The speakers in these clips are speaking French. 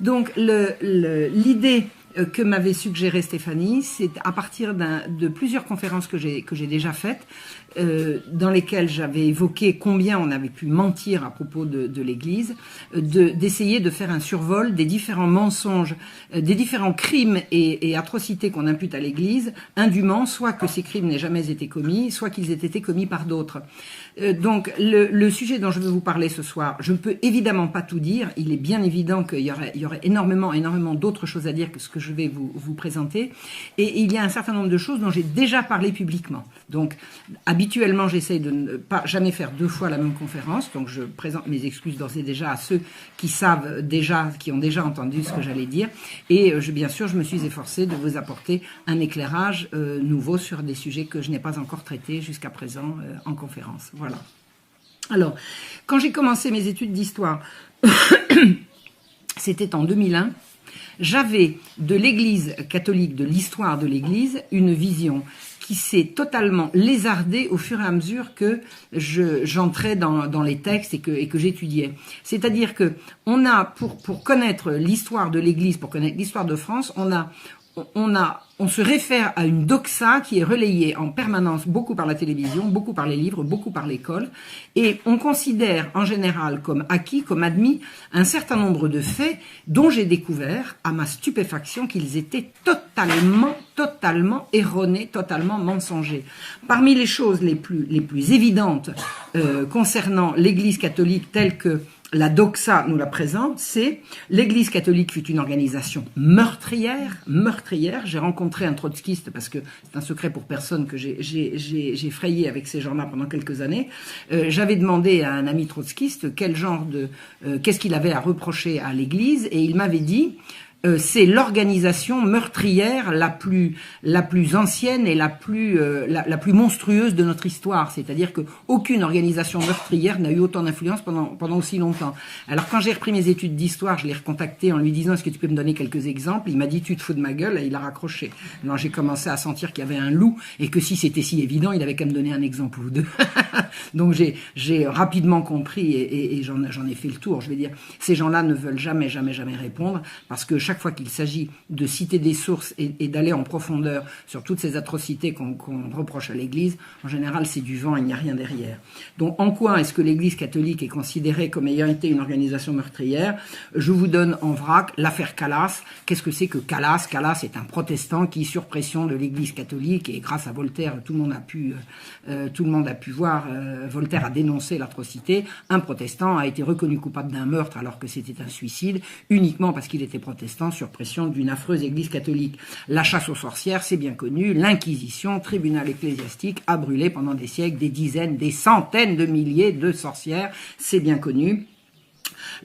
Donc l'idée que m'avait suggéré Stéphanie, c'est à partir de plusieurs conférences que j'ai déjà faites, dans lesquelles j'avais évoqué combien on avait pu mentir à propos de l'Église, d'essayer de faire un survol des différents mensonges, des différents crimes et atrocités qu'on impute à l'Église, indûment, soit que ces crimes n'aient jamais été commis, soit qu'ils aient été commis par d'autres. Donc le sujet dont je veux vous parler ce soir, je ne peux évidemment pas tout dire, il est bien évident qu'il y aurait énormément d'autres choses à dire que ce que je vais vous présenter, et il y a un certain nombre de choses dont j'ai déjà parlé publiquement. Donc habituellement j'essaye de ne pas jamais faire 2 fois la même conférence, donc je présente mes excuses d'ores et déjà à ceux qui savent déjà, qui ont déjà entendu ce que j'allais dire, et bien sûr je me suis efforcée de vous apporter un éclairage nouveau sur des sujets que je n'ai pas encore traités jusqu'à présent en conférence. Voilà. Alors, quand j'ai commencé mes études d'histoire, c'était en 2001, j'avais de l'Église catholique, de l'histoire de l'Église, une vision qui s'est totalement lézardée au fur et à mesure que j'entrais dans les textes et que j'étudiais. C'est-à-dire que on a, pour connaître l'histoire de l'Église, pour connaître l'histoire de France, on se réfère à une doxa qui est relayée en permanence beaucoup par la télévision, beaucoup par les livres, beaucoup par l'école, et on considère en général comme acquis, comme admis, un certain nombre de faits dont j'ai découvert, à ma stupéfaction, qu'ils étaient totalement erronés, totalement mensongers. Parmi les choses les plus évidentes concernant l'Église catholique telle que la doxa nous la présente, c'est l'Église catholique fut une organisation meurtrière. J'ai rencontré un trotskiste, parce que c'est un secret pour personne que j'ai frayé avec ces gens-là pendant quelques années. J'avais demandé à un ami trotskiste qu'est-ce qu'il avait à reprocher à l'Église, et il m'avait dit c'est l'organisation meurtrière la plus ancienne et la plus monstrueuse de notre histoire. C'est-à-dire que aucune organisation meurtrière n'a eu autant d'influence pendant aussi longtemps. Alors quand j'ai repris mes études d'histoire, je l'ai recontacté en lui disant est-ce que tu peux me donner quelques exemples. Il m'a dit tu te fous de ma gueule, et il a raccroché. Alors j'ai commencé à sentir qu'il y avait un loup et que si c'était si évident, il avait qu'à me donner un exemple ou deux. Donc j'ai rapidement compris et j'en ai fait le tour. Je vais dire, ces gens-là ne veulent jamais répondre, parce que chaque fois qu'il s'agit de citer des sources et d'aller en profondeur sur toutes ces atrocités qu'on reproche à l'Église, en général c'est du vent, il n'y a rien derrière. Donc en quoi est-ce que l'Église catholique est considérée comme ayant été une organisation meurtrière? Je vous donne en vrac l'affaire Calas. Qu'est-ce que c'est que Calas? Calas est un protestant qui, sur pression de l'Église catholique, et grâce à Voltaire, tout le monde a pu voir, Voltaire a dénoncé l'atrocité, un protestant a été reconnu coupable d'un meurtre alors que c'était un suicide, uniquement parce qu'il était protestant, sur pression d'une affreuse Église catholique. La chasse aux sorcières, c'est bien connu, l'Inquisition, tribunal ecclésiastique, a brûlé pendant des siècles des dizaines, des centaines de milliers de sorcières, c'est bien connu.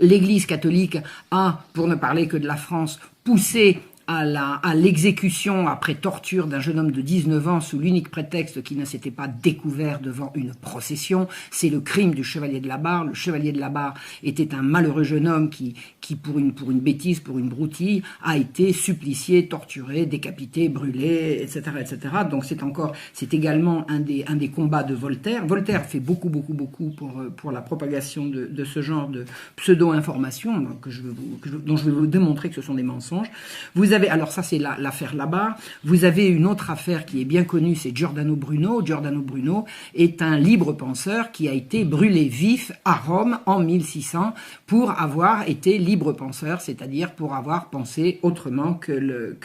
L'Église catholique a, pour ne parler que de la France, poussé à l'exécution après torture d'un jeune homme de 19 ans sous l'unique prétexte qu'il ne s'était pas découvert devant une procession. C'est le crime du chevalier de la Barre. Le chevalier de la Barre était un malheureux jeune homme qui pour une bêtise, pour une broutille, a été supplicié, torturé, décapité, brûlé, etc., etc. Donc c'est également un des combats de Voltaire. Voltaire fait beaucoup pour la propagation de ce genre de pseudo-informations dont je vais vous démontrer que ce sont des mensonges. Alors ça c'est l'affaire Labarre. Vous avez une autre affaire qui est bien connue, c'est Giordano Bruno. Giordano Bruno est un libre penseur qui a été brûlé vif à Rome en 1600 pour avoir été libre penseur, c'est-à-dire pour avoir pensé autrement que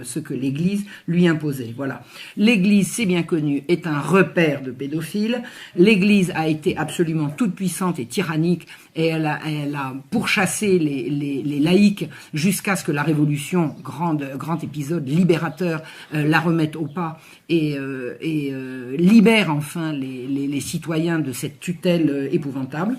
ce que l'Église lui imposait. Voilà. L'Église, c'est bien connu, est un repère de pédophiles. L'Église a été absolument toute puissante et tyrannique, et elle a pourchassé les laïcs jusqu'à ce que la Révolution, grand épisode libérateur, la remette au pas et libère enfin les citoyens de cette tutelle épouvantable.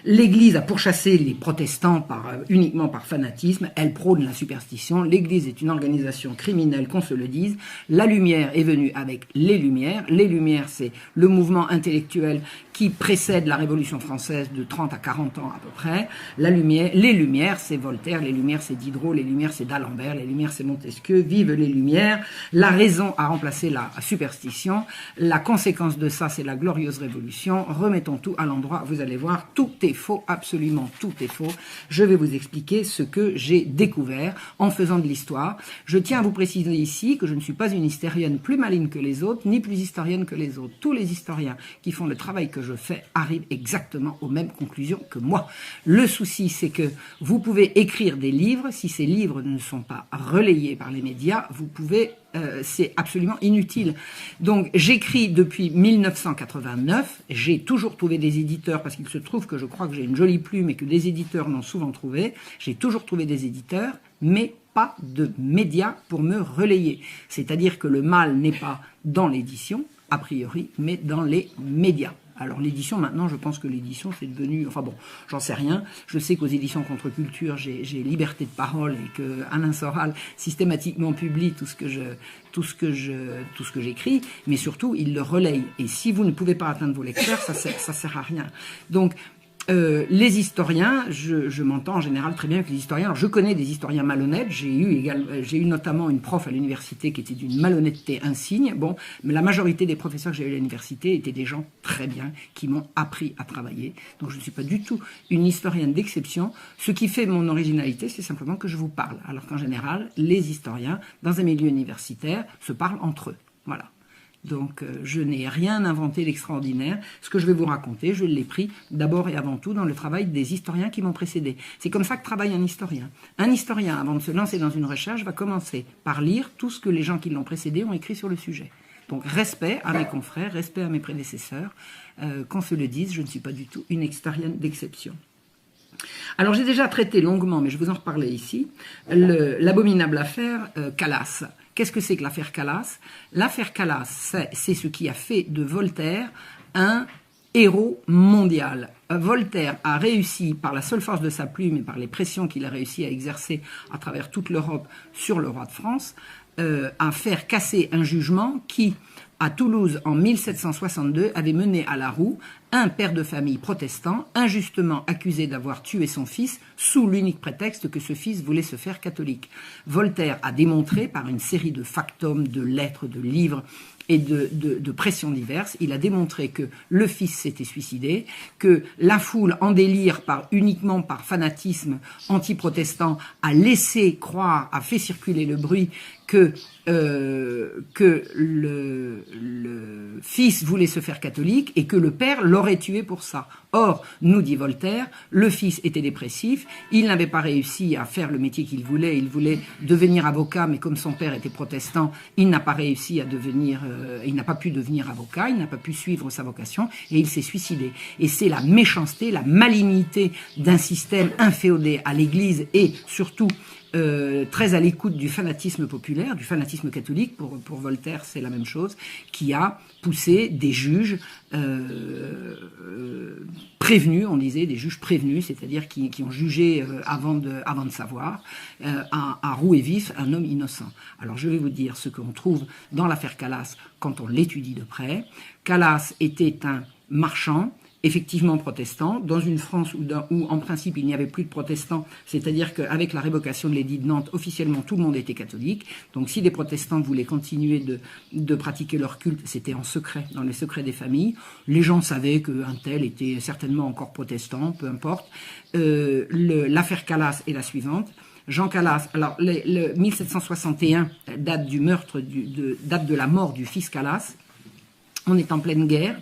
L'Église a pourchassé les protestants uniquement par fanatisme, elle prône la superstition, l'Église est une organisation criminelle, qu'on se le dise. La lumière est venue avec les Lumières, c'est le mouvement intellectuel qui précède la Révolution française de 30 à 40 ans à peu près. Les Lumières, c'est Voltaire, les Lumières, c'est Diderot, les Lumières, c'est d'Alembert, les Lumières, c'est Montesquieu. Vive les Lumières. La raison a remplacé la superstition. La conséquence de ça, c'est la glorieuse Révolution. Remettons tout à l'endroit. Vous allez voir, tout est faux, absolument tout est faux. Je vais vous expliquer ce que j'ai découvert en faisant de l'histoire. Je tiens à vous préciser ici que je ne suis pas une historienne plus maligne que les autres, ni plus historienne que les autres. Tous les historiens qui font le travail que je fais arrivent exactement aux mêmes conclusions que moi. Le souci, c'est que vous pouvez écrire des livres, si ces livres ne sont pas relayés par les médias, vous pouvez, c'est absolument inutile. Donc j'écris depuis 1989, j'ai toujours trouvé des éditeurs, parce qu'il se trouve que je crois que j'ai une jolie plume et que des éditeurs l'ont souvent trouvé, j'ai toujours trouvé des éditeurs, mais pas de médias pour me relayer. C'est-à-dire que le mal n'est pas dans l'édition, a priori, mais dans les médias. Alors l'édition, maintenant, je pense que l'édition, c'est devenu... Enfin bon, j'en sais rien. Je sais qu'aux éditions Contre-Culture, j'ai liberté de parole et que Alain Soral systématiquement publie tout ce que j'écris, mais surtout, il le relaye. Et si vous ne pouvez pas atteindre vos lecteurs, ça sert à rien. Donc, les historiens, je m'entends en général très bien avec les historiens. Alors, je connais des historiens malhonnêtes. J'ai eu notamment une prof à l'université qui était d'une malhonnêteté insigne. Bon, mais la majorité des professeurs que j'ai eu à l'université étaient des gens très bien qui m'ont appris à travailler. Donc, je ne suis pas du tout une historienne d'exception. Ce qui fait mon originalité, c'est simplement que je vous parle. Alors qu'en général, les historiens, dans un milieu universitaire, se parlent entre eux. Voilà. Donc, je n'ai rien inventé d'extraordinaire. Ce que je vais vous raconter, je l'ai pris d'abord et avant tout dans le travail des historiens qui m'ont précédé. C'est comme ça que travaille un historien. Un historien, avant de se lancer dans une recherche, va commencer par lire tout ce que les gens qui l'ont précédé ont écrit sur le sujet. Donc, respect à mes confrères, respect à mes prédécesseurs. Qu'on se le dise, je ne suis pas du tout une historienne d'exception. Alors, j'ai déjà traité longuement, mais je vous en reparlais ici, l'abominable affaire Calas. Qu'est-ce que c'est que l'affaire Calas? L'affaire Calas, c'est ce qui a fait de Voltaire un héros mondial. Voltaire a réussi, par la seule force de sa plume et par les pressions qu'il a réussi à exercer à travers toute l'Europe sur le roi de France, à faire casser un jugement qui, à Toulouse, en 1762, avait mené à la roue un père de famille protestant, injustement accusé d'avoir tué son fils, sous l'unique prétexte que ce fils voulait se faire catholique. Voltaire a démontré, par une série de factums, de lettres, de livres et de pressions diverses, il a démontré que le fils s'était suicidé, que la foule, en délire uniquement par fanatisme anti-protestant, a laissé croire, a fait circuler le bruit que le fils voulait se faire catholique et que le père l'aurait tué pour ça. Or, nous dit Voltaire, le fils était dépressif, il n'avait pas réussi à faire le métier qu'il voulait, il voulait devenir avocat, mais comme son père était protestant, il n'a pas réussi à devenir, il n'a pas pu devenir avocat, il n'a pas pu suivre sa vocation et il s'est suicidé. Et c'est la méchanceté, la malignité d'un système inféodé à l'Église et surtout très à l'écoute du fanatisme populaire, du fanatisme catholique, pour Voltaire c'est la même chose, qui a poussé des juges prévenus, on disait des juges prévenus, c'est-à-dire qui ont jugé avant de savoir, à rouer vif un homme innocent. Alors je vais vous dire ce qu'on trouve dans l'affaire Calas quand on l'étudie de près. Calas était un marchand, effectivement protestant, dans une France où en principe il n'y avait plus de protestants, c'est-à-dire qu'avec la révocation de l'édit de Nantes, officiellement tout le monde était catholique, donc si des protestants voulaient continuer de pratiquer leur culte, c'était en secret, dans les secrets des familles, les gens savaient qu'un tel était certainement encore protestant, peu importe. L'affaire Calas est la suivante. Jean Calas, alors le 1761 date du meurtre, date de la mort du fils Calas. On est en pleine guerre.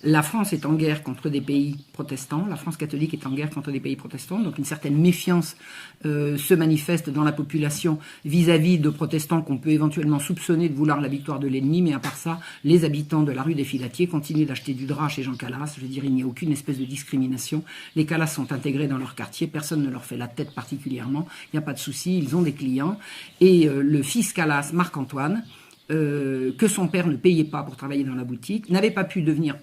La France est en guerre contre des pays protestants. La France catholique est en guerre contre des pays protestants. Donc une certaine méfiance se manifeste dans la population vis-à-vis de protestants qu'on peut éventuellement soupçonner de vouloir la victoire de l'ennemi. Mais à part ça, les habitants de la rue des Filatiers continuent d'acheter du drap chez Jean Calas. Je veux dire, il n'y a aucune espèce de discrimination. Les Calas sont intégrés dans leur quartier. Personne ne leur fait la tête particulièrement. Il n'y a pas de souci. Ils ont des clients. Et le fils Calas, Marc-Antoine, que son père ne payait pas pour travailler dans la boutique, n'avait pas pu devenir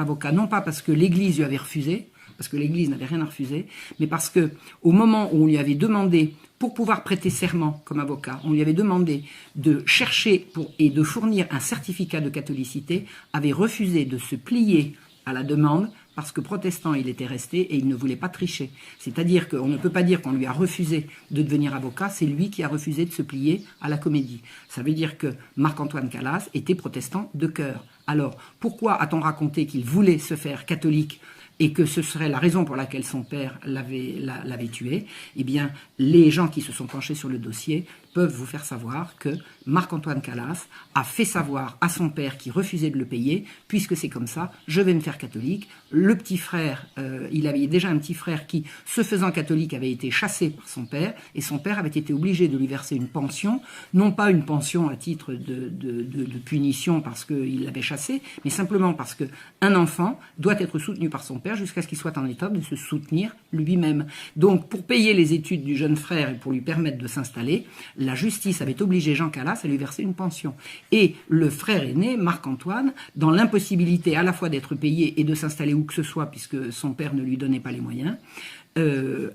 avocat, non pas parce que l'Église lui avait refusé, parce que l'Église n'avait rien à refuser, mais parce que au moment où on lui avait demandé, pour pouvoir prêter serment comme avocat, on lui avait demandé de chercher et de fournir un certificat de catholicité, avait refusé de se plier à la demande, parce que protestant il était resté et il ne voulait pas tricher. C'est-à-dire qu'on ne peut pas dire qu'on lui a refusé de devenir avocat, c'est lui qui a refusé de se plier à la comédie. Ça veut dire que Marc-Antoine Calas était protestant de cœur. Alors, pourquoi a-t-on raconté qu'il voulait se faire catholique et que ce serait la raison pour laquelle son père l'avait tué? Eh bien, les gens qui se sont penchés sur le dossier peuvent vous faire savoir que Marc-Antoine Calas a fait savoir à son père qui refusait de le payer, puisque c'est comme ça, je vais me faire catholique. Le petit frère, il avait déjà un petit frère qui, se faisant catholique, avait été chassé par son père, et son père avait été obligé de lui verser une pension, non pas une pension à titre de punition parce qu'il l'avait chassé, mais simplement parce qu'un enfant doit être soutenu par son père jusqu'à ce qu'il soit en état de se soutenir lui-même. Donc, pour payer les études du jeune frère et pour lui permettre de s'installer, la justice avait obligé Jean Calas à lui verser une pension. Et le frère aîné, Marc-Antoine, dans l'impossibilité à la fois d'être payé et de s'installer où que ce soit, puisque son père ne lui donnait pas les moyens,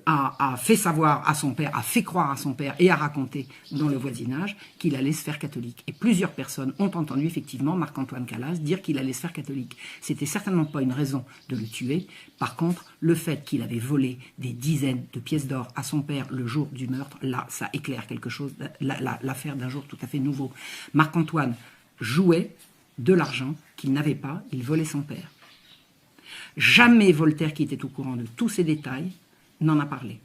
a fait savoir à son père, a fait croire à son père et a raconté dans le voisinage qu'il allait se faire catholique. Et plusieurs personnes ont entendu effectivement Marc-Antoine Calas dire qu'il allait se faire catholique. C'était certainement pas une raison de le tuer. Par contre, le fait qu'il avait volé des dizaines de pièces d'or à son père le jour du meurtre, là, ça éclaire quelque chose, l'affaire d'un jour tout à fait nouveau. Marc-Antoine jouait de l'argent qu'il n'avait pas, il volait son père. Jamais Voltaire, qui était au courant de tous ces détails, n'en a parlé.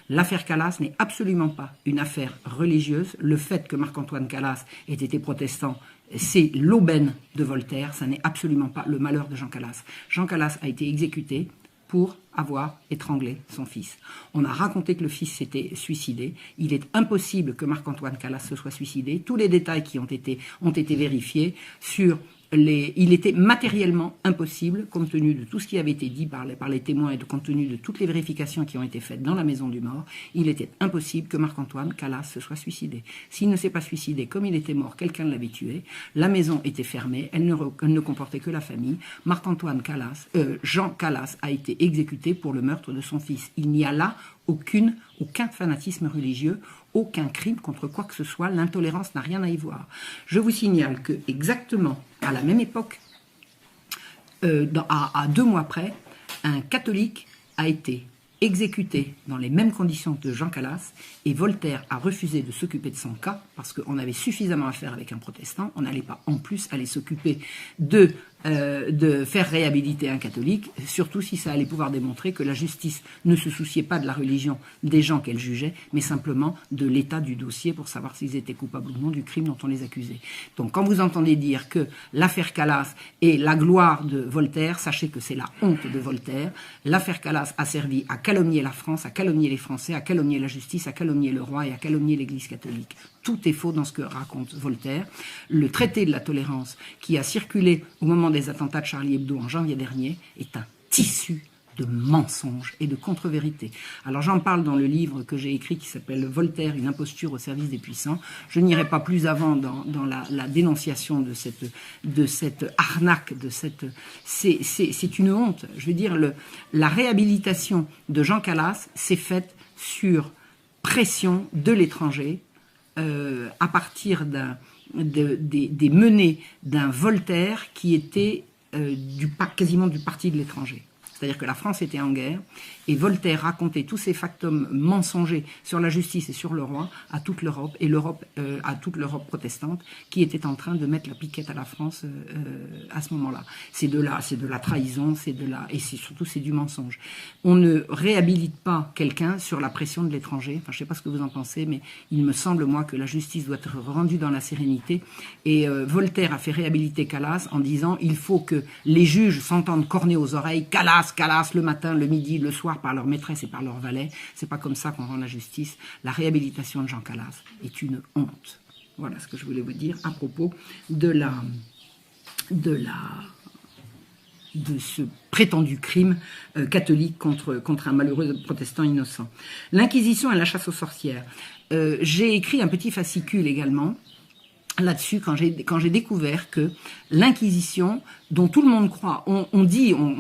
L'affaire Calas n'est absolument pas une affaire religieuse. Le fait que Marc-Antoine Calas ait été protestant, c'est l'aubaine de Voltaire, ça n'est absolument pas le malheur de Jean Calas. Jean Calas a été exécuté pour avoir étranglé son fils. On a raconté que le fils s'était suicidé. Il est impossible que Marc-Antoine Calas se soit suicidé. Tous les détails qui ont été vérifiés sur il était matériellement impossible, compte tenu de tout ce qui avait été dit par les témoins et compte tenu de toutes les vérifications qui ont été faites dans la maison du mort, il était impossible que Marc-Antoine Calas se soit suicidé. S'il ne s'est pas suicidé, comme il était mort, quelqu'un l'avait tué, la maison était fermée, elle ne comportait que la famille. Marc-Antoine Calas, Jean Calas a été exécuté pour le meurtre de son fils. Il n'y a là aucun fanatisme religieux, aucun crime contre quoi que ce soit, l'intolérance n'a rien à y voir. Je vous signale que exactement à la même époque, à 2 mois près, un catholique a été exécuté dans les mêmes conditions que Jean Calas, et Voltaire a refusé de s'occuper de son cas parce qu'on avait suffisamment à faire avec un protestant, on n'allait pas en plus aller s'occuper de faire réhabiliter un catholique, surtout si ça allait pouvoir démontrer que la justice ne se souciait pas de la religion des gens qu'elle jugeait, mais simplement de l'état du dossier pour savoir s'ils étaient coupables ou non du crime dont on les accusait. Donc quand vous entendez dire que l'affaire Calas est la gloire de Voltaire, sachez que c'est la honte de Voltaire. L'affaire Calas a servi à calomnier la France, à calomnier les Français, à calomnier la justice, à calomnier le roi et à calomnier l'Église catholique. Tout est faux dans ce que raconte Voltaire. Le traité de la tolérance qui a circulé au moment des attentats de Charlie Hebdo en janvier dernier est un tissu de mensonges et de contre-vérités. Alors j'en parle dans le livre que j'ai écrit qui s'appelle Voltaire, une imposture au service des puissants. Je n'irai pas plus avant dans la dénonciation de cette arnaque, c'est une honte. Je veux dire, la réhabilitation de Jean Calas s'est faite sur pression de l'étranger, à partir des menées d'un Voltaire qui était quasiment du parti de l'étranger. C'est-à-dire que la France était en guerre et Voltaire racontait tous ces factums mensongers sur la justice et sur le roi à toute l'Europe et à toute l'Europe protestante qui était en train de mettre la piquette à la France à ce moment-là. C'est de la trahison, et surtout c'est du mensonge. On ne réhabilite pas quelqu'un sur la pression de l'étranger. Enfin, je ne sais pas ce que vous en pensez, mais il me semble moi que la justice doit être rendue dans la sérénité. Et Voltaire a fait réhabiliter Calas en disant il faut que les juges s'entendent corner aux oreilles. Calas, le matin, le midi, le soir, par leur maîtresse et par leur valet. C'est pas comme ça qu'on rend la justice. La réhabilitation de Jean Calas est une honte. Voilà ce que je voulais vous dire à propos de ce prétendu crime catholique contre un malheureux protestant innocent. L'Inquisition et la chasse aux sorcières. J'ai écrit un petit fascicule également là-dessus quand j'ai découvert que l'Inquisition, dont tout le monde croit, on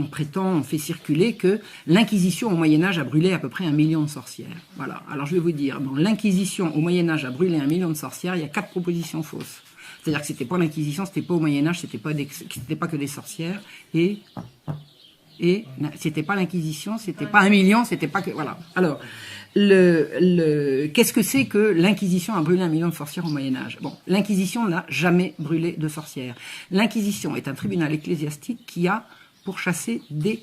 prétend, on fait circuler que l'Inquisition au Moyen-Âge a brûlé à peu près 1 million de sorcières. Voilà. Alors je vais vous dire, dans l'Inquisition au Moyen-Âge a brûlé 1 million de sorcières, il y a 4 propositions fausses. C'est-à-dire que c'était pas l'Inquisition, c'était pas au Moyen-Âge, c'était pas que des sorcières, et c'était pas l'Inquisition, c'était pas 1 million, c'était pas que... Voilà. Alors, qu'est-ce que c'est que l'Inquisition a brûlé 1 million de sorcières au Moyen-Âge? Bon, l'Inquisition n'a jamais brûlé de sorcières. L'Inquisition est un tribunal ecclésiastique qui a pourchassé des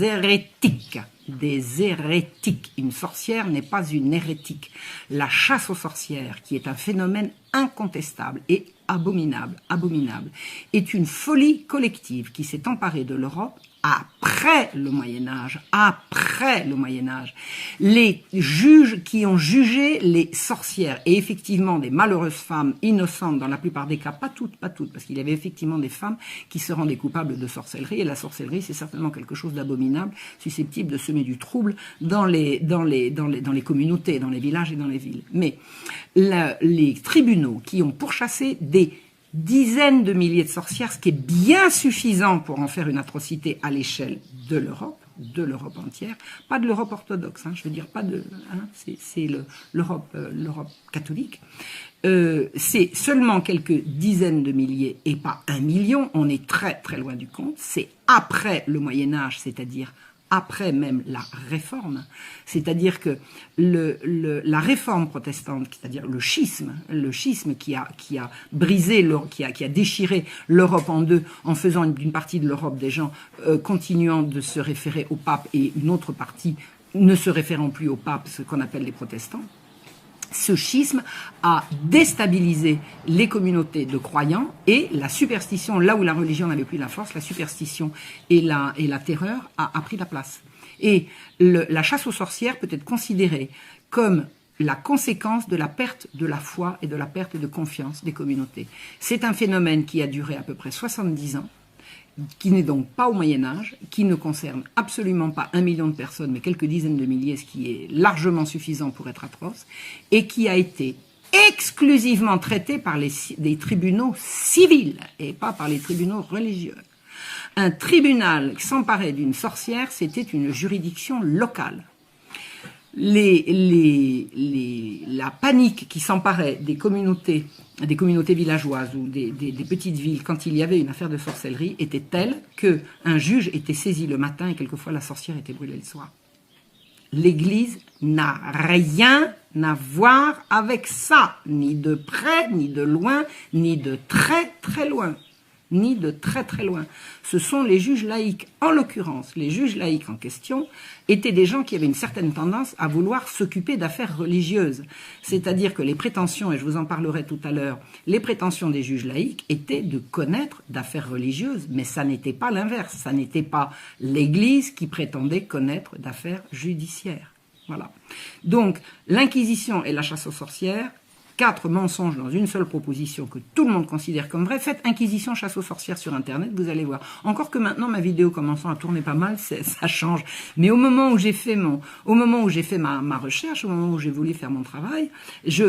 hérétiques. Des hérétiques. Une sorcière n'est pas une hérétique. La chasse aux sorcières, qui est un phénomène incontestable et abominable, est une folie collective qui s'est emparée de l'Europe après le Moyen-Âge, les juges qui ont jugé les sorcières, et effectivement des malheureuses femmes innocentes dans la plupart des cas, pas toutes, parce qu'il y avait effectivement des femmes qui se rendaient coupables de sorcellerie, et la sorcellerie c'est certainement quelque chose d'abominable, susceptible de semer du trouble dans les communautés, dans les villages et dans les villes. Mais les tribunaux qui ont pourchassé des dizaines de milliers de sorcières, ce qui est bien suffisant pour en faire une atrocité à l'échelle de l'Europe entière, pas de l'Europe orthodoxe, je veux dire pas de, c'est l'Europe catholique. C'est seulement quelques dizaines de milliers et pas 1 million. On est très très loin du compte. C'est après le Moyen Âge, c'est-à-dire après même la Réforme, c'est-à-dire que la Réforme protestante, c'est-à-dire le schisme qui a brisé, qui a déchiré l'Europe en deux, en faisant d'une partie de l'Europe des gens continuant de se référer au pape et une autre partie ne se référant plus au pape, ce qu'on appelle les protestants. Ce schisme a déstabilisé les communautés de croyants et la superstition, là où la religion n'avait plus la force, la superstition et la terreur a pris la place. Et la chasse aux sorcières peut être considérée comme la conséquence de la perte de la foi et de la perte de confiance des communautés. C'est un phénomène qui a duré à peu près 70 ans, qui n'est donc pas au Moyen-Âge, qui ne concerne absolument pas 1 million de personnes, mais quelques dizaines de milliers, ce qui est largement suffisant pour être atroce, et qui a été exclusivement traité par des tribunaux civils, et pas par les tribunaux religieux. Un tribunal qui s'emparait d'une sorcière, c'était une juridiction locale. La panique qui s'emparait des communautés villageoises ou des petites villes quand il y avait une affaire de sorcellerie était telle qu'un juge était saisi le matin et quelquefois la sorcière était brûlée le soir. L'Église n'a rien à voir avec ça, ni de près, ni de loin, ni de très très loin. Ni de très très loin. Ce sont les juges laïcs. En l'occurrence, les juges laïcs en question étaient des gens qui avaient une certaine tendance à vouloir s'occuper d'affaires religieuses. C'est-à-dire que les prétentions, et je vous en parlerai tout à l'heure, les prétentions des juges laïcs étaient de connaître d'affaires religieuses, mais ça n'était pas l'inverse. Ça n'était pas l'Église qui prétendait connaître d'affaires judiciaires. Voilà. Donc, l'Inquisition et la chasse aux sorcières, 4 mensonges dans une seule proposition que tout le monde considère comme vraie. Faites Inquisition chasse aux sorcières sur Internet, vous allez voir. Encore que maintenant, ma vidéo commençant à tourner pas mal, ça change. Mais au moment où j'ai fait ma recherche, au moment où j'ai voulu faire mon travail,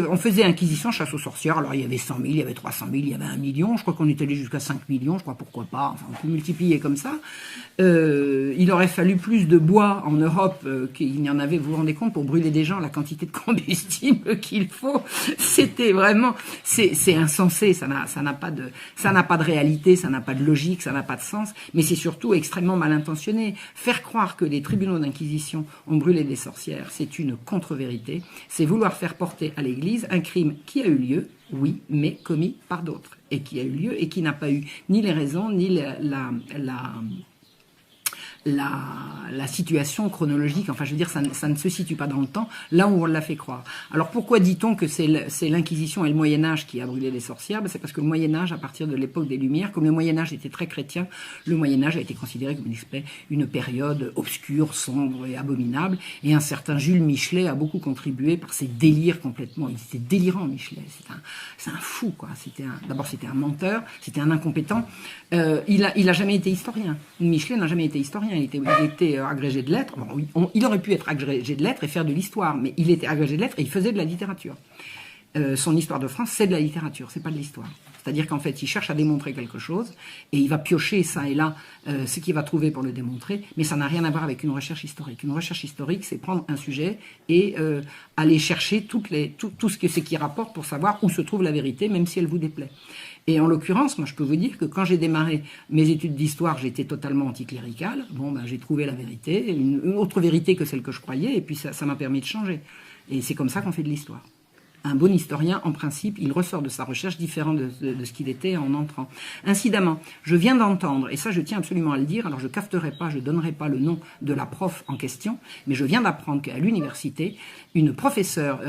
on faisait Inquisition chasse aux sorcières. Alors, il y avait 100 000, il y avait 300 000, il y avait 1 million. Je crois qu'on est allé jusqu'à 5 millions, je crois, pourquoi pas. Enfin, on peut multiplier comme ça. Il aurait fallu plus de bois en Europe qu'il n'y en avait, vous vous rendez compte, pour brûler des gens, la quantité de combustible qu'il faut. C'était vraiment, c'est insensé, ça n'a pas de réalité, ça n'a pas de logique, ça n'a pas de sens, mais c'est surtout extrêmement mal intentionné. Faire croire que les tribunaux d'inquisition ont brûlé des sorcières, c'est une contre-vérité. C'est vouloir faire porter à l'Église un crime qui a eu lieu, oui, mais commis par d'autres, et qui a eu lieu et qui n'a pas eu ni les raisons, ni la situation chronologique, enfin je veux dire, ça ne se situe pas dans le temps, là où on l'a fait croire. Alors pourquoi dit-on que c'est l'Inquisition et le Moyen-Âge qui a brûlé les sorcières? C'est parce que le Moyen-Âge, à partir de l'époque des Lumières, comme le Moyen-Âge était très chrétien, le Moyen-Âge a été considéré comme une période obscure, sombre et abominable, et un certain Jules Michelet a beaucoup contribué par ses délires complètement, il était délirant Michelet, c'est un fou quoi, d'abord c'était un menteur, c'était un incompétent, il a jamais été historien, Michelet n'a jamais été historien. Il était agrégé de lettres. Bon, il aurait pu être agrégé de lettres et faire de l'histoire, mais il était agrégé de lettres et il faisait de la littérature. son histoire de France, c'est de la littérature, c'est pas de l'histoire. C'est-à-dire qu'en fait, il cherche à démontrer quelque chose et il va piocher ça et là ce qu'il va trouver pour le démontrer, mais ça n'a rien à voir avec une recherche historique. Une recherche historique, c'est prendre un sujet et aller chercher tout ce qui rapporte pour savoir où se trouve la vérité, même si elle vous déplaît. Et en l'occurrence, moi, je peux vous dire que quand j'ai démarré mes études d'histoire, j'étais totalement anticlérical. Bon, ben, j'ai trouvé la vérité, une autre vérité que celle que je croyais, et puis ça m'a permis de changer. Et c'est comme ça qu'on fait de l'histoire. Un bon historien, en principe, il ressort de sa recherche différent de ce qu'il était en entrant. Incidemment, je viens d'entendre, et ça je tiens absolument à le dire, alors je cafeterai pas, je donnerai pas le nom de la prof en question, mais je viens d'apprendre qu'à l'université, une professeure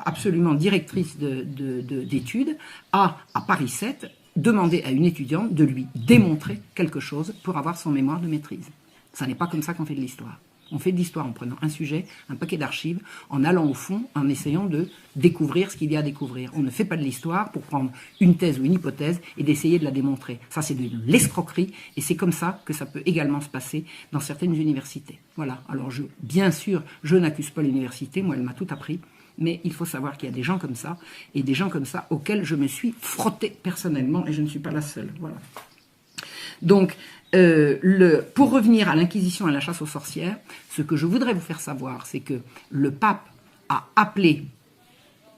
absolument directrice d'études a, à Paris 7, demandé à une étudiante de lui démontrer quelque chose pour avoir son mémoire de maîtrise. Ça n'est pas comme ça qu'on fait de l'histoire. On fait de l'histoire en prenant un sujet, un paquet d'archives, en allant au fond, en essayant de découvrir ce qu'il y a à découvrir. On ne fait pas de l'histoire pour prendre une thèse ou une hypothèse et d'essayer de la démontrer. Ça, c'est de l'escroquerie et c'est comme ça que ça peut également se passer dans certaines universités. Voilà. Alors, bien sûr, je n'accuse pas l'université. Moi, elle m'a tout appris. Mais il faut savoir qu'il y a des gens comme ça et des gens comme ça auxquels je me suis frotté personnellement et je ne suis pas la seule. Voilà. Donc, pour revenir à l'Inquisition et à la chasse aux sorcières, ce que je voudrais vous faire savoir, c'est que le pape a appelé,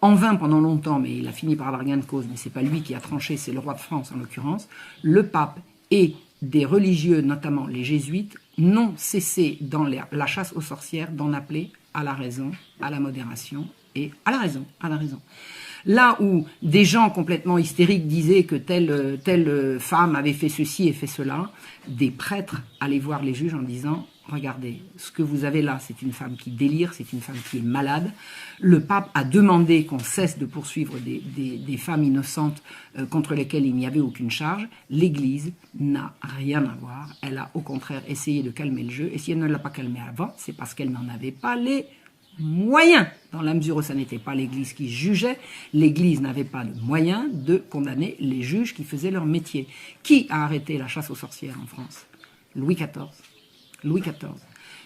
en vain pendant longtemps, mais il a fini par avoir gain de cause, mais c'est pas lui qui a tranché, c'est le roi de France en l'occurrence, le pape et des religieux, notamment les jésuites, n'ont cessé dans la chasse aux sorcières d'en appeler à la raison, à la modération et à la raison, à la raison. Là où des gens complètement hystériques disaient que telle femme avait fait ceci et fait cela, des prêtres allaient voir les juges en disant « Regardez, ce que vous avez là, c'est une femme qui délire, c'est une femme qui est malade. » Le pape a demandé qu'on cesse de poursuivre des femmes innocentes contre lesquelles il n'y avait aucune charge. L'Église n'a rien à voir. Elle a au contraire essayé de calmer le jeu. Et si elle ne l'a pas calmé avant, c'est parce qu'elle n'en avait pas les moyens, dans la mesure où ça n'était pas l'Église qui jugeait, l'Église n'avait pas le moyen de condamner les juges qui faisaient leur métier. Qui a arrêté la chasse aux sorcières en France? Louis XIV. Louis XIV.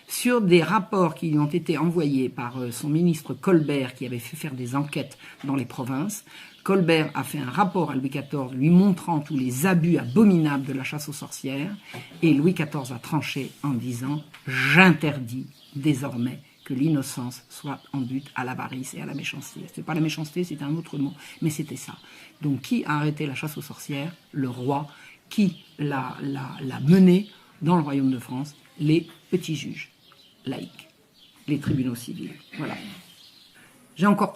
Sur des rapports qui lui ont été envoyés par son ministre Colbert, qui avait fait faire des enquêtes dans les provinces, Colbert a fait un rapport à Louis XIV lui montrant tous les abus abominables de la chasse aux sorcières, et Louis XIV a tranché en disant « J'interdis désormais que l'innocence soit en but à l'avarice et à la méchanceté. » C'est pas la méchanceté, c'était un autre mot, mais c'était ça. Donc qui a arrêté la chasse aux sorcières? Le roi. Qui l'a menée dans le royaume de France? Les petits juges laïcs, les tribunaux civils. Voilà. J'ai encore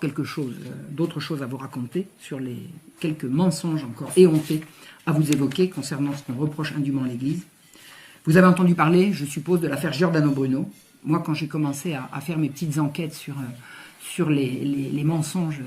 d'autres choses à vous raconter sur les quelques mensonges encore éhontés à vous évoquer concernant ce qu'on reproche indûment à l'Église. Vous avez entendu parler, je suppose, de l'affaire Giordano Bruno. Moi, quand j'ai commencé à faire mes petites enquêtes sur les mensonges,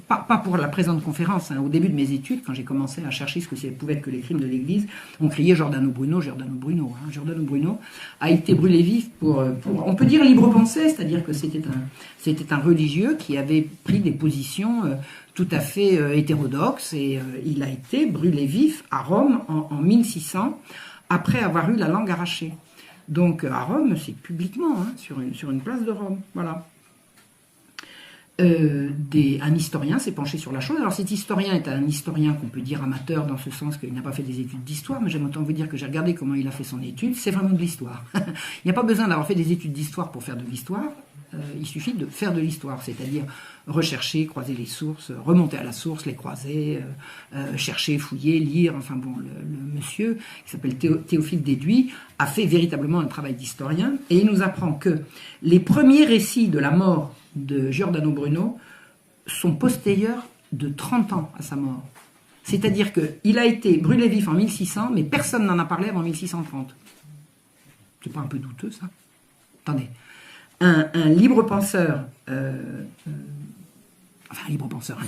pas pour la présente conférence, hein, au début de mes études, quand j'ai commencé à chercher ce que pouvait être que les crimes de l'Église, on criait Giordano Bruno, Giordano Bruno. Hein. Giordano Bruno a été brûlé vif pour on peut dire libre pensée, c'est-à-dire que c'était un religieux qui avait pris des positions tout à fait hétérodoxes et il a été brûlé vif à Rome en 1600 après avoir eu la langue arrachée. Donc à Rome, c'est publiquement, hein, sur une place de Rome, voilà. Un historien s'est penché sur la chose. Alors cet historien est un historien qu'on peut dire amateur dans ce sens qu'il n'a pas fait des études d'histoire, mais j'aime autant vous dire que j'ai regardé comment il a fait son étude, c'est vraiment de l'histoire. Il n'y a pas besoin d'avoir fait des études d'histoire pour faire de l'histoire, il suffit de faire de l'histoire, c'est-à-dire rechercher, croiser les sources, remonter à la source, les croiser, chercher, fouiller, lire, enfin bon, le monsieur qui s'appelle Théophile Déduit a fait véritablement un travail d'historien et il nous apprend que les premiers récits de la mort de Giordano Bruno sont postérieurs de 30 ans à sa mort. C'est-à-dire qu'il a été brûlé vif en 1600, mais personne n'en a parlé avant 1630. C'est pas un peu douteux, ça? Attendez. Un libre penseur, un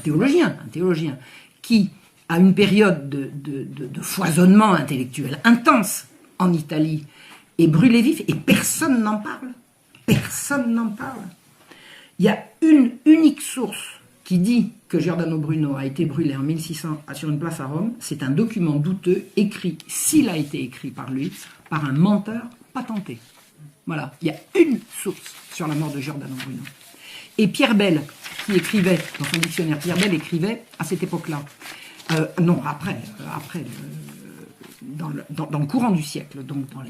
théologien, qui a une période de foisonnement intellectuel intense en Italie, est brûlé vif et personne n'en parle. Personne n'en parle. Il y a une unique source qui dit que Giordano Bruno a été brûlé en 1600 sur une place à Rome. C'est un document douteux écrit, s'il a été écrit par lui, par un menteur patenté. Voilà, il y a une source sur la mort de Giordano Bruno. Et Pierre Bell, qui écrivait, dans son dictionnaire, Pierre Bell écrivait à cette époque-là, non, après, dans le courant du siècle, donc dans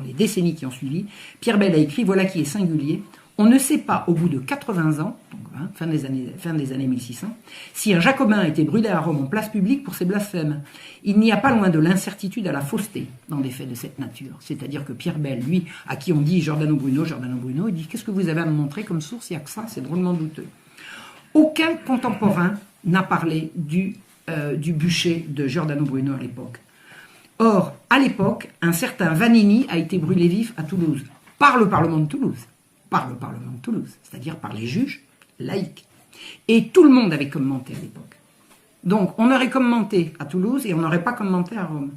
les décennies qui ont suivi, Pierre Bell a écrit, voilà qui est singulier, on ne sait pas, au bout de 80 ans, donc, fin des années 1600, si un jacobin a été brûlé à Rome en place publique pour ses blasphèmes. Il n'y a pas loin de l'incertitude à la fausseté dans des faits de cette nature. C'est-à-dire que Pierre Bell, lui, à qui on dit Giordano Bruno, il dit, qu'est-ce que vous avez à me montrer comme source? Il n'y a que ça, c'est drôlement douteux. Aucun contemporain n'a parlé du bûcher de Giordano Bruno à l'époque. Or, à l'époque, un certain Vanini a été brûlé vif à Toulouse, par le Parlement de Toulouse. C'est-à-dire par les juges laïcs. Et tout le monde avait commenté à l'époque. Donc, on aurait commenté à Toulouse et on n'aurait pas commenté à Rome.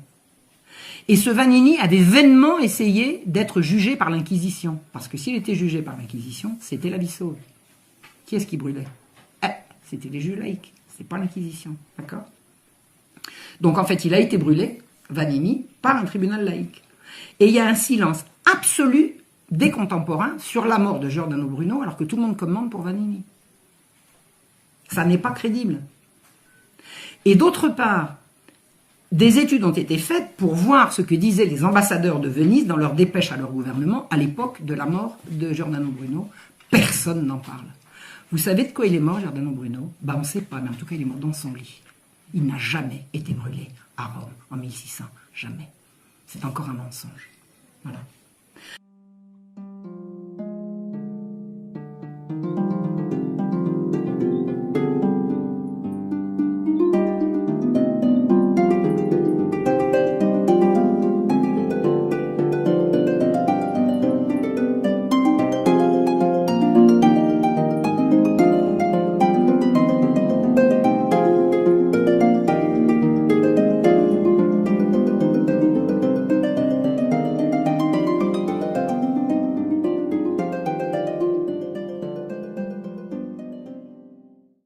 Et ce Vanini avait vainement essayé d'être jugé par l'Inquisition. Parce que s'il était jugé par l'Inquisition, c'était la vie sauve. Qui est-ce qui brûlait? C'était les juges laïcs, c'est pas l'Inquisition. D'accord? Donc, en fait, il a été brûlé, Vanini, par un tribunal laïque. Et il y a un silence absolu des contemporains sur la mort de Giordano Bruno, alors que tout le monde commande pour Vanini. Ça n'est pas crédible. Et d'autre part, des études ont été faites pour voir ce que disaient les ambassadeurs de Venise dans leurs dépêches à leur gouvernement à l'époque de la mort de Giordano Bruno. Personne n'en parle. Vous savez de quoi il est mort, Giordano Bruno? On ne sait pas, mais en tout cas, il est mort dans son lit. Il n'a jamais été brûlé à Rome en 1600. Jamais. C'est encore un mensonge. Voilà.